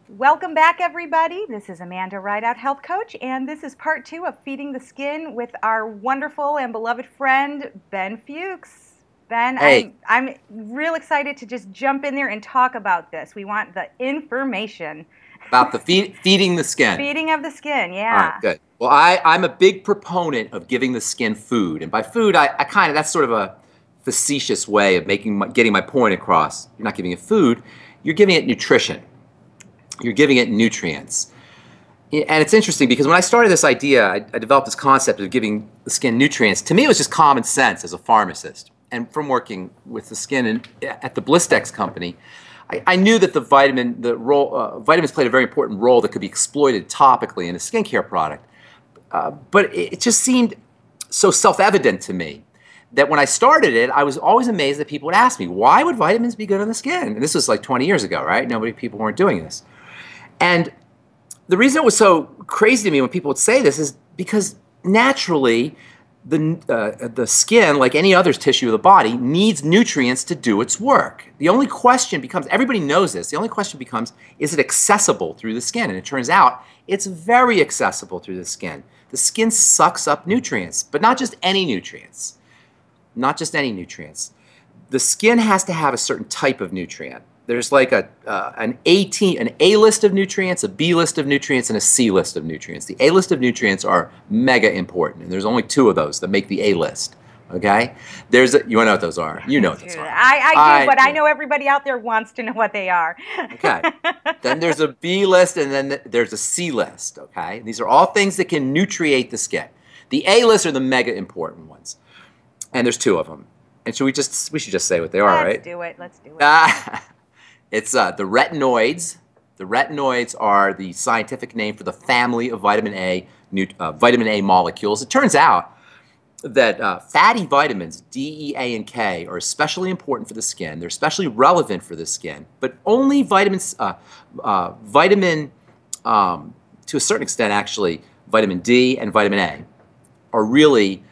Welcome back, everybody. This is Amanda, Ridout Health Coach, and this is part 2 of Feeding the Skin with our wonderful and beloved friend, Ben Fuchs. Ben, Hey, I'm real excited to just jump in there and talk about this. We want the information. about the feeding the skin. Feeding of the skin, All right, yeah. good. Well, I'm a big proponent of giving the skin food. And by food, I kind of, that's sort of a facetious way of getting my point across. You're not giving it food, you're giving it nutrition. You're giving it nutrients. And it's interesting because when I started this idea, I developed this concept of giving the skin nutrients. To me, it was just common sense as a pharmacist. And from working with the skin at the Blistex company, I knew that vitamins played a very important role that could be exploited topically in a skincare product. But it just seemed so self-evident to me that when I started it, I was always amazed that people would ask me, why would vitamins be good on the skin? And this was like 20 years ago, right? People weren't doing this. And the reason it was so crazy to me when people would say this is because naturally the skin, like any other tissue of the body, needs nutrients to do its work. The only question becomes, everybody knows this, the only question becomes, is it accessible through the skin? And it turns out it's very accessible through the skin. The skin sucks up nutrients, but not just any nutrients. Not just any nutrients. The skin has to have a certain type of nutrient. There's like an A list of nutrients, a B list of nutrients, and a C list of nutrients. The A list of nutrients are mega important, and there's only 2 of those that make the A list. Okay? You want to know what those are? You know what those are. I do, but I know everybody out there wants to know what they are. Okay. Then there's a B list, and then there's a C list. Okay? These are all things that can nutriate the skin. The A list are the mega important ones, and there's 2 of them. And we should just say what they are, right? Let's do it. It's the retinoids. The retinoids are the scientific name for the family of vitamin A molecules. It turns out that fatty vitamins, D, E, A, and K, are especially important for the skin. They're especially relevant for the skin. But only to a certain extent, actually, vitamin D and vitamin A are really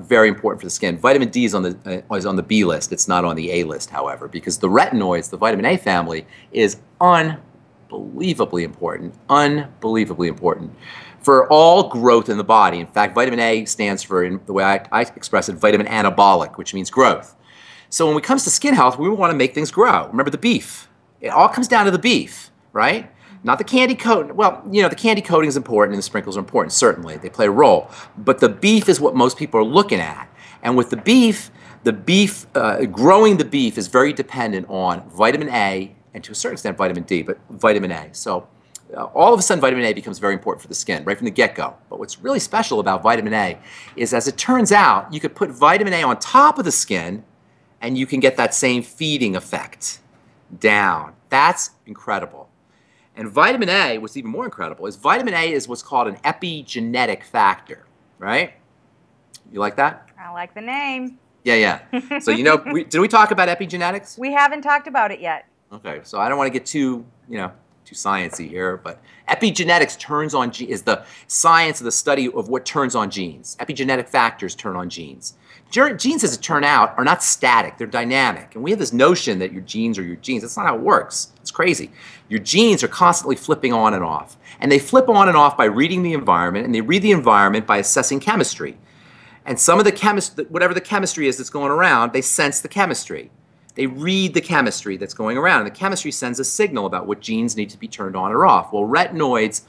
very important for the skin. Vitamin D is on the B list. It's not on the A list, however, because the retinoids, the vitamin A family, is unbelievably important for all growth in the body. In fact, vitamin A stands for, in the way I express it, vitamin anabolic, which means growth. So when it comes to skin health, we want to make things grow. Remember the beef. It all comes down to the beef, right? Not the candy coating. Well, the candy coating is important and the sprinkles are important, certainly. They play a role. But the beef is what most people are looking at. And with the beef, growing the beef is very dependent on vitamin A and to a certain extent vitamin D, but vitamin A. So all of a sudden vitamin A becomes very important for the skin right from the get-go. But what's really special about vitamin A is, as it turns out, you could put vitamin A on top of the skin and you can get that same feeding effect down. That's incredible. And vitamin A, what's even more incredible, is vitamin A is what's called an epigenetic factor, right? You like that? I like the name. Yeah. So did we talk about epigenetics? We haven't talked about it yet. Okay, so I don't want to get too sciencey here, but epigenetics is the science of the study of what turns on genes. Epigenetic factors turn on genes. Genes, as it turns out, are not static, they're dynamic. And we have this notion that your genes are your genes. That's not how it works. It's crazy. Your genes are constantly flipping on and off. And they flip on and off by reading the environment, and they read the environment by assessing chemistry. And some of whatever the chemistry is that's going around, they sense the chemistry. They read the chemistry that's going around, and the chemistry sends a signal about what genes need to be turned on or off. Well, retinoids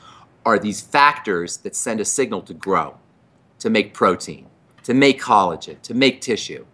are these factors that send a signal to grow, to make protein, to make collagen, to make tissue.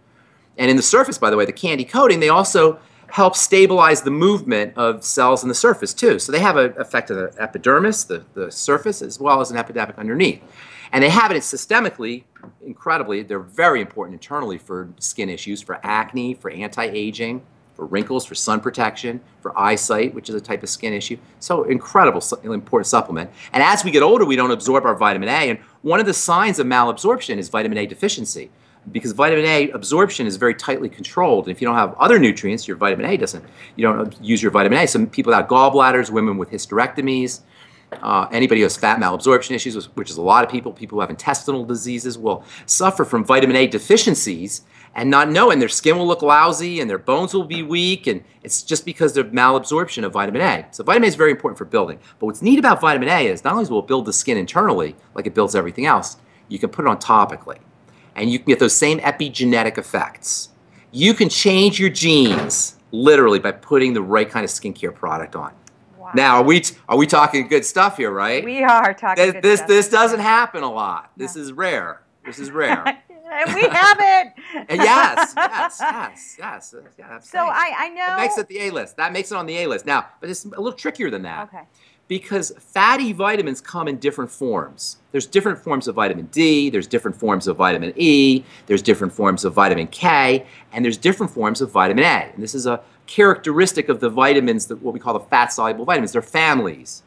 And in the surface, by the way, the candy coating, they also help stabilize the movement of cells in the surface too. So they have an effect on the epidermis, the surface, as well as an epidemic underneath. And they have it systemically, incredibly. They're very important internally for skin issues, for acne, for anti-aging, for wrinkles, for sun protection, for eyesight, which is a type of skin issue. So incredible, important supplement. And as we get older, we don't absorb our vitamin A. And one of the signs of malabsorption is vitamin A deficiency, because vitamin A absorption is very tightly controlled. And if you don't have other nutrients, you don't use your vitamin A. Some people without gallbladders, women with hysterectomies, anybody who has fat malabsorption issues, which is a lot of people who have intestinal diseases, will suffer from vitamin A deficiencies. and not knowing their skin will look lousy and their bones will be weak, and it's just because of malabsorption of vitamin A. So vitamin A is very important for building. But what's neat about vitamin A is not only will it build the skin internally, like it builds everything else, you can put it on topically. And you can get those same epigenetic effects. You can change your genes literally by putting the right kind of skincare product on. Wow. Now, are we talking good stuff here, right? We are talking good stuff. This doesn't happen a lot. This is rare. This is rare. And we have it. Yes. So I know. It makes it the A list. That makes it on the A list. Now, but it's a little trickier than that. Okay. Because fatty vitamins come in different forms. There's different forms of vitamin D, there's different forms of vitamin E, there's different forms of vitamin K, and there's different forms of vitamin A. And this is a characteristic of the vitamins, what we call the fat-soluble vitamins. They're families.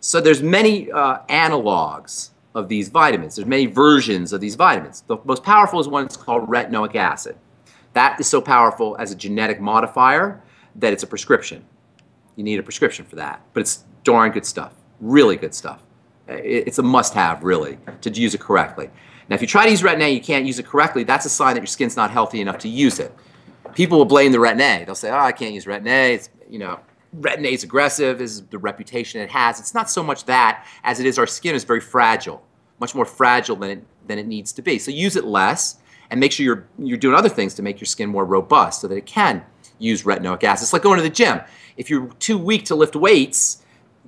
So there's many analogs of these vitamins. There's many versions of these vitamins. The most powerful is one that's called retinoic acid. That is so powerful as a genetic modifier that it's a prescription. You need a prescription for that. But it's darn good stuff, really good stuff. It's a must-have, really, to use it correctly. Now, if you try to use Retin A and you can't use it correctly, that's a sign that your skin's not healthy enough to use it. People will blame the Retin A. They'll say, oh, I can't use Retin A. It's, Retin A is aggressive. This is the reputation it has. It's not so much that as it is our skin is very fragile, much more fragile than it needs to be. So use it less and make sure you're doing other things to make your skin more robust so that it can use retinoic acid. It's like going to the gym. If you're too weak to lift weights,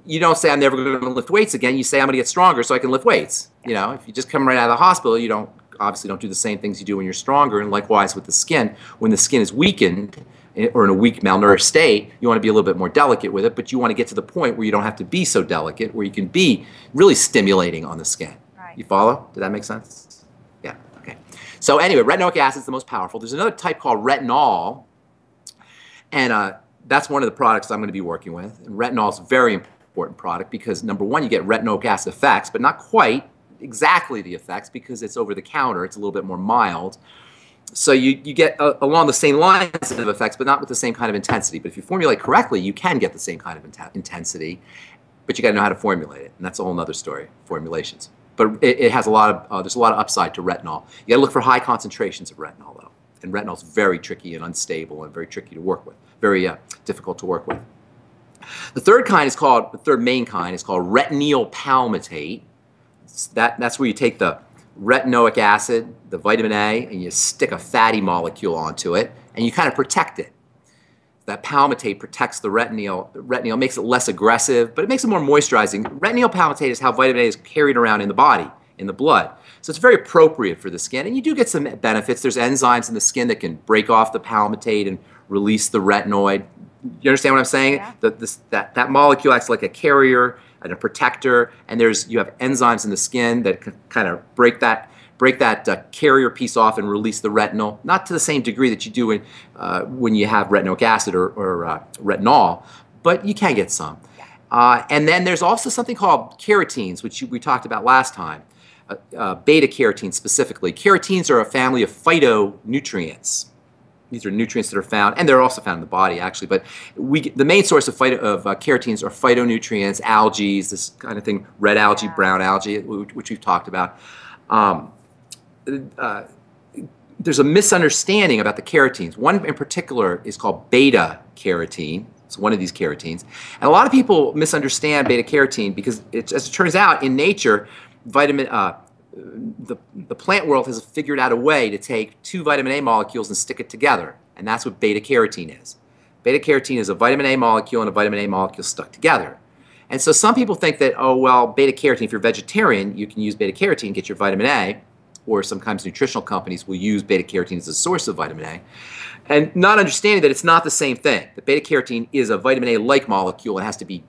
you don't say, I'm never going to lift weights again. You say, I'm going to get stronger so I can lift weights. If you just come right out of the hospital, you obviously don't do the same things you do when you're stronger. And likewise with the skin, when the skin is weakened or in a weak, malnourished state, you want to be a little bit more delicate with it, but you want to get to the point where you don't have to be so delicate, where you can be really stimulating on the skin. Right. You follow? Did that make sense? Yeah, okay. So anyway, retinoic acid is the most powerful. There's another type called retinol, and that's one of the products I'm going to be working with. And retinol is a very important product because, number one, you get retinoic acid effects, but not quite exactly the effects because it's over the counter. It's a little bit more mild. So you get along the same lines of effects, but not with the same kind of intensity. But if you formulate correctly, you can get the same kind of intensity, but you got to know how to formulate it. And that's a whole other story, formulations. But it has a lot of, there's a lot of upside to retinol. You got to look for high concentrations of retinol, though. And retinol is very tricky and unstable and very tricky to work with, very difficult to work with. The third main kind is called retinol palmitate. That's where you take the retinoic acid, the vitamin A, and you stick a fatty molecule onto it, and you kind of protect it. That palmitate protects the retinol. Retinol makes it less aggressive, but it makes it more moisturizing. Retinol palmitate is how vitamin A is carried around in the body, in the blood. So it's very appropriate for the skin, and you do get some benefits. There's enzymes in the skin that can break off the palmitate and release the retinoid. You understand what I'm saying? Yeah. That molecule acts like a carrier and a protector, and you have enzymes in the skin that can kind of break that carrier piece off and release the retinol. Not to the same degree that you do when you have retinoic acid or retinol, but you can get some. Yeah. And then there's also something called carotenes, which we talked about last time. Beta-Carotene specifically. Carotenes are a family of phytonutrients. These are nutrients that are found, and they're also found in the body, actually. But the main source of carotenes are phytonutrients, algae, this kind of thing, red algae, brown algae, which we've talked about. There's a misunderstanding about the carotenes. One in particular is called Beta-Carotene. It's one of these carotenes. And a lot of people misunderstand Beta-Carotene because, as it turns out, in nature, the plant world has figured out a way to take two vitamin A molecules and stick it together, and that's what beta-carotene is. Beta-carotene is a vitamin A molecule and a vitamin A molecule stuck together. And so some people think that, oh, well, beta-carotene, if you're vegetarian, you can use beta-carotene and get your vitamin A, or sometimes nutritional companies will use beta-carotene as a source of vitamin A, and not understanding that it's not the same thing. The beta-carotene is a vitamin A-like molecule and has to be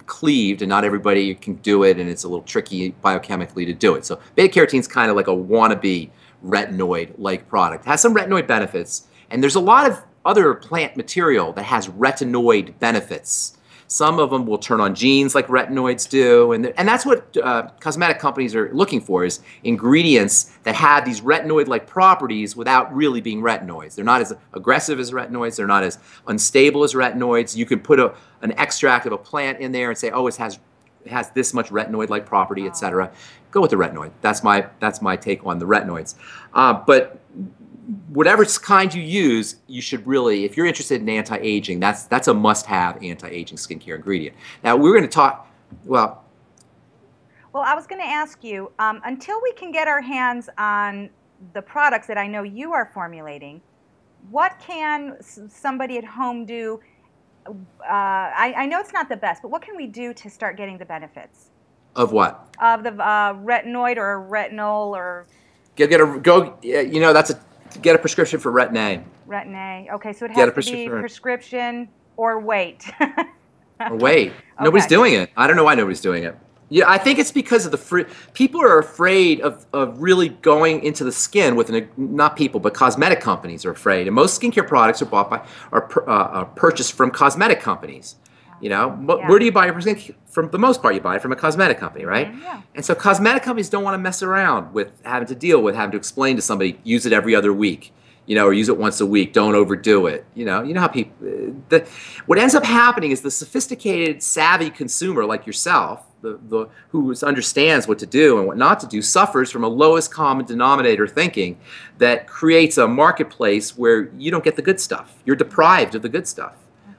cleaved, and not everybody can do it, and it's a little tricky biochemically to do it. So beta-carotene is kind of like a wannabe retinoid-like product. It has some retinoid benefits, and there's a lot of other plant material that has retinoid benefits. Some of them will turn on genes like retinoids do, and that's what cosmetic companies are looking for, is ingredients that have these retinoid-like properties without really being retinoids. They're not as aggressive as retinoids. They're not as unstable as retinoids. You can put an extract of a plant in there and say, oh, it has this much retinoid-like property, etc. Go with the retinoid. That's my take on the retinoids. But whatever kind you use, you should really, if you're interested in anti-aging, that's a must-have anti-aging skincare ingredient. Now we're going to talk. Well, I was going to ask you, until we can get our hands on the products that I know you are formulating, what can somebody at home do? I know it's not the best, but what can we do to start getting the benefits? Of what? Of the retinoid or retinol or... Get a prescription for Retin-A. Retin-A. Okay, so it has to be prescription or wait. Or wait. Okay. Nobody's doing it. I don't know why nobody's doing it. Yeah, I think it's because of the people are afraid of really going into the skin with not people, but cosmetic companies are afraid. And most skincare products are bought by purchased from cosmetic companies. You know, where do you buy your skincare? For the most part, you buy it from a cosmetic company, right? Mm-hmm, yeah. And so cosmetic companies don't want to mess around with having to explain to somebody, use it every other week, you know, or use it once a week. Don't overdo it. You know how people. What ends up happening is the sophisticated, savvy consumer like yourself, who understands what to do and what not to do, suffers from a lowest common denominator thinking that creates a marketplace where you don't get the good stuff. You're deprived of the good stuff,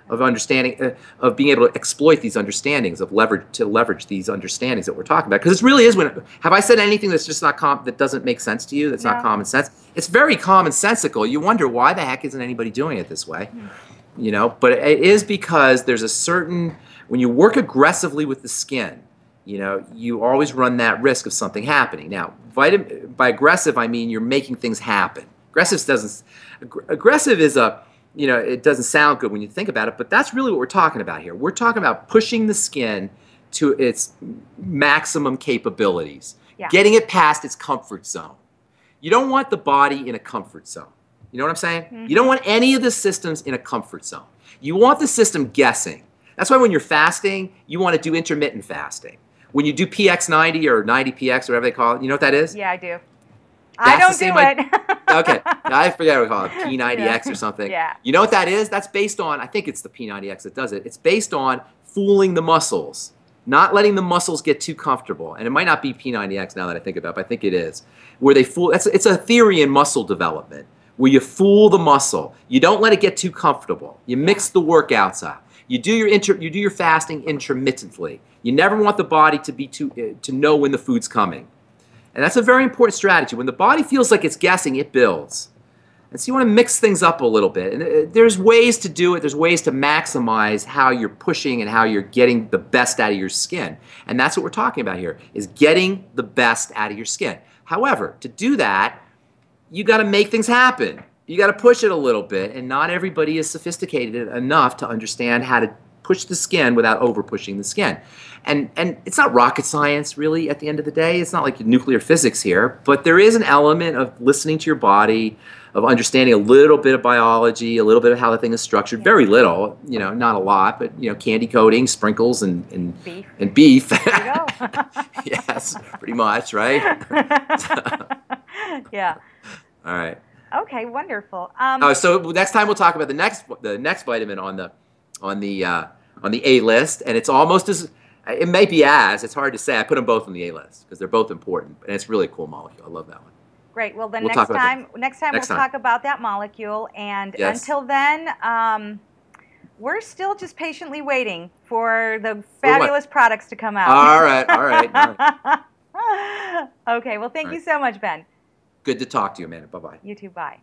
of understanding, of being able to exploit these understandings, of leverage these understandings that we're talking about. Because it really is have I said anything that's just not that doesn't make sense to you? That's not common sense. It's very commonsensical. You wonder why the heck isn't anybody doing it this way, you know? But it is because there's a certain, when you work aggressively with the skin, you know, you always run that risk of something happening. Now, by aggressive, I mean you're making things happen. Aggressive is you know, it doesn't sound good when you think about it, but that's really what we're talking about here. We're talking about pushing the skin to its maximum capabilities, getting it past its comfort zone. You don't want the body in a comfort zone. You know what I'm saying? Mm-hmm. You don't want any of the systems in a comfort zone. You want the system guessing. That's why when you're fasting, you want to do intermittent fasting. When you do PX90 or 90PX, or whatever they call it, you know what that is? Yeah, I do. I don't do it. Okay, I forget what we call it, P90X or something. Yeah. You know what that is? That's based on, I think it's the P90X that does it. It's based on fooling the muscles, not letting the muscles get too comfortable. And it might not be P90X now that I think about it, but I think it is. Where they fool, it's a theory in muscle development, where you fool the muscle. You don't let it get too comfortable. You mix the workouts up. You do your fasting intermittently. You never want the body to know when the food's coming. And that's a very important strategy. When the body feels like it's guessing, it builds. And so you want to mix things up a little bit. And there's ways to do it. There's ways to maximize how you're pushing and how you're getting the best out of your skin. And that's what we're talking about here, is getting the best out of your skin. However, to do that, you got to make things happen. You got to push it a little bit. And not everybody is sophisticated enough to understand how to push the skin without over pushing the skin. And it's not rocket science, really, at the end of the day. It's not like nuclear physics here, but there is an element of listening to your body, of understanding a little bit of biology, a little bit of how the thing is structured. Very little, you know, not a lot, but, you know, candy coating, sprinkles, and beef. There you go. Yes, pretty much, right? Yeah. All right. Okay, wonderful. So next time we'll talk about the next vitamin on the A list, and it's almost as, it may be it's hard to say. I put them both on the A list because they're both important, and it's really a cool molecule. I love that one. Great. Well, then next time we'll talk about that molecule, and until then, we're still just patiently waiting for the fabulous products to come out. All right. Okay. Well, thank you so much, Ben. Good to talk to you, Amanda. Bye-bye. You too. Bye.